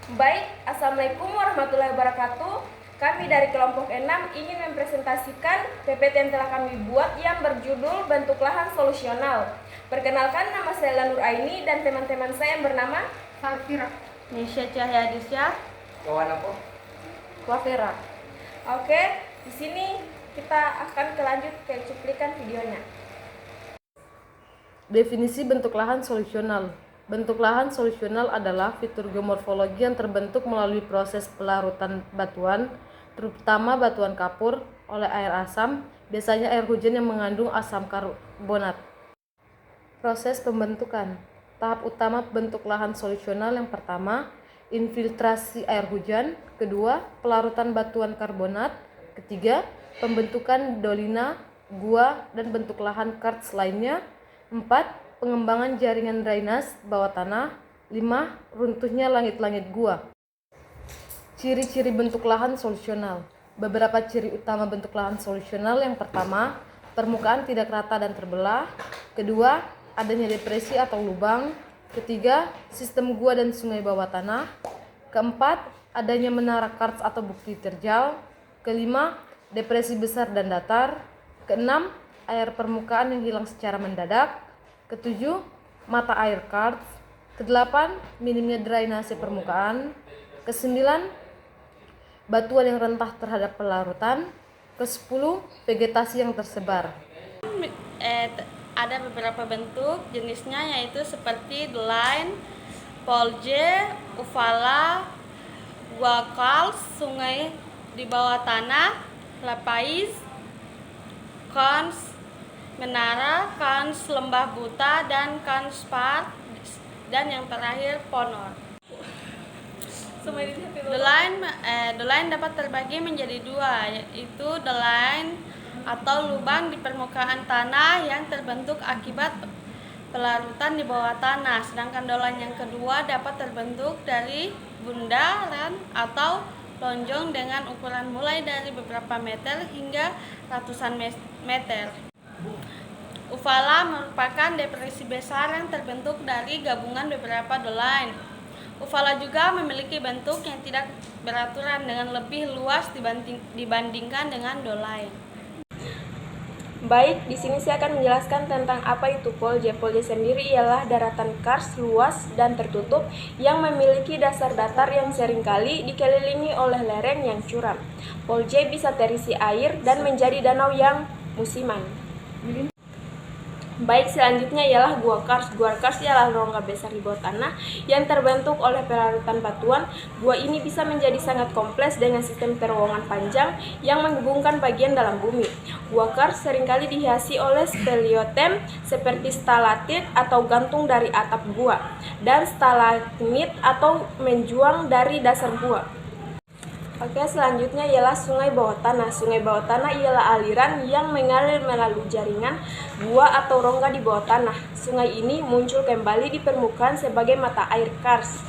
Baik, Assalamualaikum warahmatullahi wabarakatuh. Kami dari kelompok 6 ingin mempresentasikan PPT yang telah kami buat yang berjudul Bentuk Lahan Solusional. Perkenalkan, nama saya Lanur Aini dan teman-teman saya yang bernama Safira, Nisha Cahyadisya, Wafera. Oke, di sini kita akan lanjut ke cuplikan videonya. Definisi bentuk lahan solusional. Bentuk lahan solusional adalah fitur geomorfologi yang terbentuk melalui proses pelarutan batuan, terutama batuan kapur, oleh air asam, biasanya air hujan yang mengandung asam karbonat. Proses pembentukan. Tahap utama bentuk lahan solusional yang pertama, infiltrasi air hujan, kedua, pelarutan batuan karbonat, ketiga, pembentukan dolina, gua, dan bentuk lahan karst lainnya, 4. Pengembangan jaringan drainase bawah tanah. 5. Runtuhnya langit-langit gua. Ciri-ciri bentuk lahan solusional. Beberapa ciri utama bentuk lahan solusional. Yang pertama, permukaan tidak rata dan terbelah. Kedua, adanya depresi atau lubang. Ketiga, sistem gua dan sungai bawah tanah. Keempat, adanya menara karst atau bukti terjal. Kelima, depresi besar dan datar. Keenam, air permukaan yang hilang secara mendadak. Ketujuh, mata air karst. Kedelapan, minimnya drainase permukaan. Kesembilan, batuan yang rentah terhadap pelarutan. Kesepuluh, vegetasi yang tersebar. ada beberapa bentuk jenisnya yaitu seperti line, polje, uvala, guacals, sungai di bawah tanah, lapais, kans, menara, kans lembah buta, dan kans part, dan yang terakhir ponor. The line dapat terbagi menjadi dua, yaitu the line atau lubang di permukaan tanah yang terbentuk akibat pelarutan di bawah tanah, sedangkan the line yang kedua dapat terbentuk dari bundaran atau lonjong dengan ukuran mulai dari beberapa meter hingga ratusan meter. Uvala merupakan depresi besar yang terbentuk dari gabungan beberapa the line. Uvala juga memiliki bentuk yang tidak beraturan dengan lebih luas dibandingkan dengan the line. Baik, di sini saya akan menjelaskan tentang apa itu polje. Polje sendiri ialah daratan karst luas dan tertutup yang memiliki dasar datar yang seringkali dikelilingi oleh lereng yang curam. Polje bisa terisi air dan menjadi danau yang musiman. Baik, selanjutnya ialah gua karst. Gua karst ialah rongga besar di bawah tanah yang terbentuk oleh pelarutan batuan. Gua ini bisa menjadi sangat kompleks dengan sistem terowongan panjang yang menghubungkan bagian dalam bumi. Gua karst seringkali dihiasi oleh speleotem seperti stalatit atau gantung dari atap gua dan stalagmit atau menjuang dari dasar gua. Oke, selanjutnya ialah sungai bawah tanah. Sungai bawah tanah ialah aliran yang mengalir melalui jaringan gua atau rongga di bawah tanah. Sungai ini muncul kembali di permukaan sebagai mata air karst.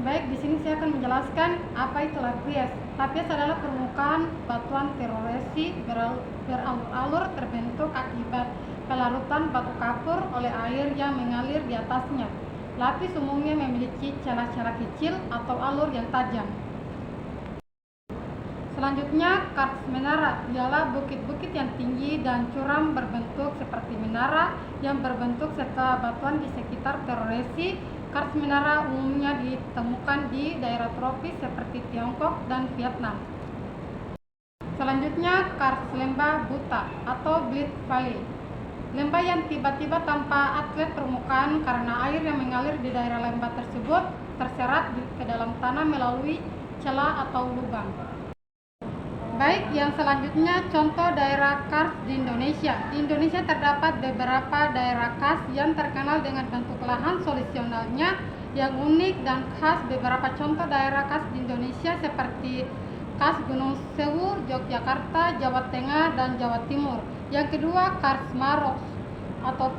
Baik, di sini saya akan menjelaskan apa itu lapias. Lapias adalah permukaan batuan teroresi beralur-alur terbentuk akibat pelarutan batu kapur oleh air yang mengalir di atasnya. Lapis umumnya memiliki celah-celah kecil atau alur yang tajam. Selanjutnya, karst menara ialah bukit-bukit yang tinggi dan curam berbentuk seperti menara yang berbentuk setelah batuan di sekitar teroresi. Karst menara umumnya ditemukan di daerah tropis seperti Tiongkok dan Vietnam. Selanjutnya, karst lembah buta atau Bleed Valley. Lembah yang tiba-tiba tanpa atlet permukaan karena air yang mengalir di daerah lembah tersebut terserat ke dalam tanah melalui celah atau lubang. Baik, yang selanjutnya contoh daerah karst di Indonesia. Di Indonesia terdapat beberapa daerah karst yang terkenal dengan bentuk lahan solusionalnya yang unik dan khas. Beberapa contoh daerah karst di Indonesia seperti karst Gunung Sewu, Yogyakarta, Jawa Tengah, dan Jawa Timur. Yang kedua, karst Maros atau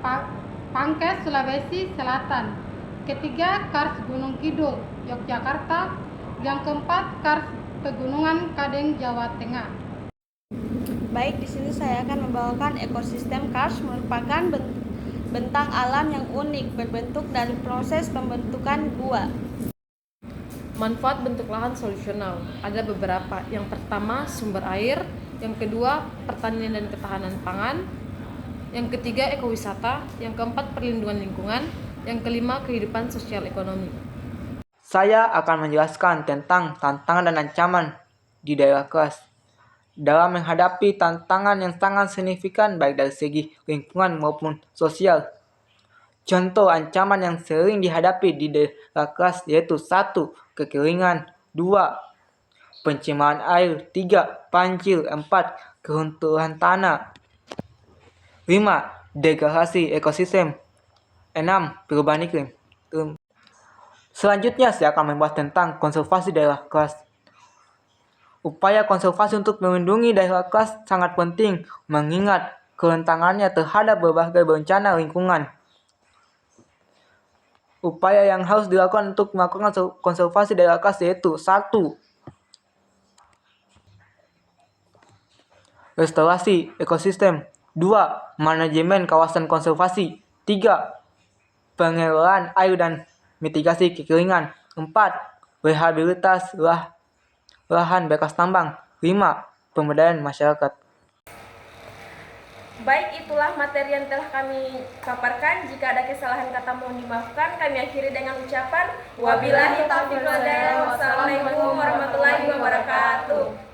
Pangkes, Sulawesi Selatan. Ketiga, karst Gunung Kidul, Yogyakarta. Yang keempat, karst Pegunungan Kadeng, Jawa Tengah. Baik, di sini saya akan membawakan ekosistem karst merupakan bentang alam yang unik berbentuk dari proses pembentukan gua. Manfaat bentuk lahan solusional ada beberapa. Yang pertama, sumber air. Yang kedua, pertanian dan ketahanan pangan. Yang ketiga, ekowisata. Yang keempat, perlindungan lingkungan. Yang kelima, kehidupan sosial ekonomi. Saya akan menjelaskan tentang tantangan dan ancaman di daerah keras dalam menghadapi tantangan yang sangat signifikan baik dari segi lingkungan maupun sosial. Contoh ancaman yang sering dihadapi di daerah keras yaitu 1. Kekeringan, 2. Pencemaran air, 3. Banjir, 4. Keruntuhan tanah, 5. Degradasi ekosistem, 6. Perubahan iklim. Selanjutnya saya akan membahas tentang konservasi daerah keras. Upaya konservasi untuk melindungi daerah keras sangat penting mengingat kerentanannya terhadap berbagai bencana lingkungan. Upaya yang harus dilakukan untuk melakukan konservasi daerah keras yaitu 1. Restorasi ekosistem, 2. Manajemen kawasan konservasi, 3. Pengelolaan air dan mitigasi kekeringan, 4. Rehabilitas lahan bekas tambang, 5. Pemberdayaan masyarakat. Baik, itulah materi yang telah kami paparkan. Jika ada kesalahan kata mohon dimaafkan. Kami akhiri dengan ucapan wabillahi taufiq wal hidayah. Wassalamualaikum warahmatullahi wabarakatuh.